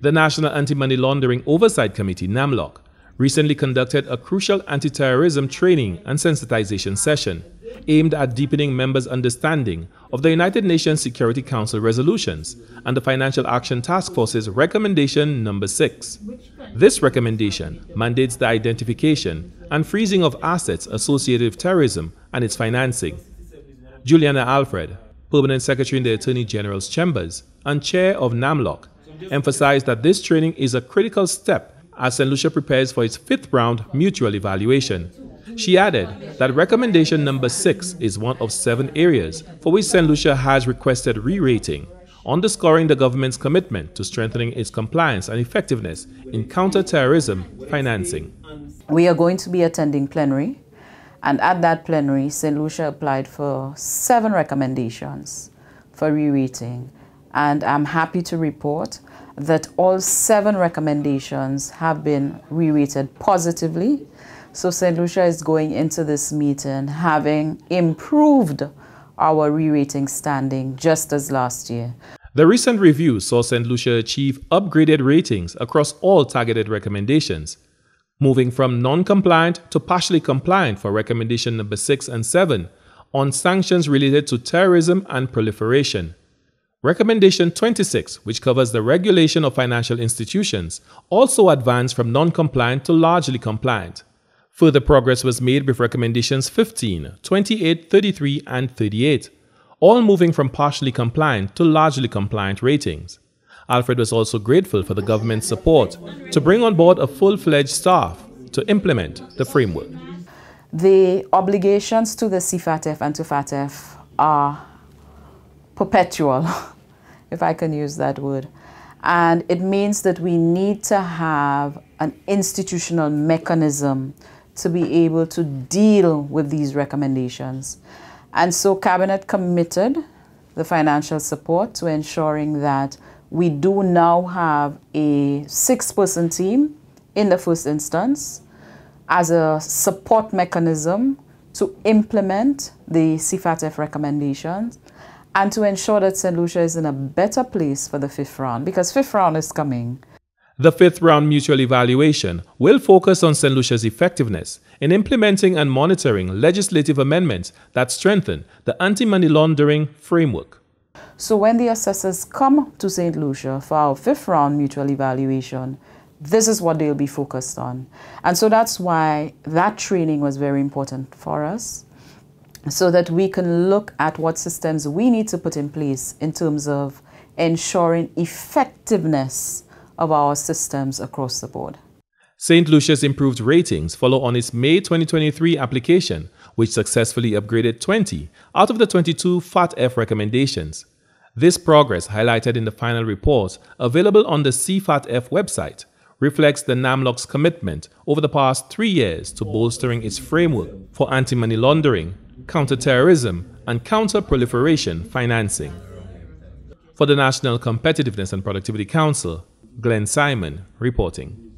The National Anti-Money Laundering Oversight Committee, NAMLOC, recently conducted a crucial anti-terrorism training and sensitization session aimed at deepening members' understanding of the United Nations Security Council resolutions and the Financial Action Task Force's recommendation number 6. This recommendation mandates the identification and freezing of assets associated with terrorism and its financing. Juliana Alfred, Permanent Secretary in the Attorney General's Chambers and Chair of NAMLOC, emphasized that this training is a critical step as St. Lucia prepares for its 5th round mutual evaluation. She added that recommendation number 6 is one of 7 areas for which St. Lucia has requested re-rating, underscoring the government's commitment to strengthening its compliance and effectiveness in counter-terrorism financing. We are going to be attending plenary, and at that plenary, St. Lucia applied for 7 recommendations for re-rating, and I'm happy to report that all 7 recommendations have been re-rated positively. So St. Lucia is going into this meeting having improved our re-rating standing just as last year. The recent review saw St. Lucia achieve upgraded ratings across all targeted recommendations, moving from non-compliant to partially compliant for recommendation number 6 and 7 on sanctions related to terrorism and proliferation. Recommendation 26, which covers the regulation of financial institutions, also advanced from non-compliant to largely compliant. Further progress was made with recommendations 15, 28, 33, and 38, all moving from partially compliant to largely compliant ratings. Alfred was also grateful for the government's support to bring on board a full-fledged staff to implement the framework. The obligations to the CFATF and to FATF are perpetual, if I can use that word. And it means that we need to have an institutional mechanism to be able to deal with these recommendations. And so Cabinet committed the financial support to ensuring that we do now have a 6-person team in the first instance as a support mechanism to implement the CFATF recommendations and to ensure that St. Lucia is in a better place for the 5th round, because 5th round is coming. The 5th round mutual evaluation will focus on St. Lucia's effectiveness in implementing and monitoring legislative amendments that strengthen the anti-money laundering framework. So when the assessors come to St. Lucia for our 5th round mutual evaluation, this is what they'll be focused on. And so that's why that training was very important for us, so that we can look at what systems we need to put in place in terms of ensuring effectiveness of our systems across the board. St. Lucia's improved ratings follow on its May 2023 application, which successfully upgraded 20 out of the 22 FATF recommendations. This progress, highlighted in the final report available on the CFATF website, reflects the NAMLOC's commitment over the past 3 years to bolstering its framework for anti-money laundering, counter-terrorism, and counter-proliferation financing. For the National Competitiveness and Productivity Council, Glenn Simon reporting.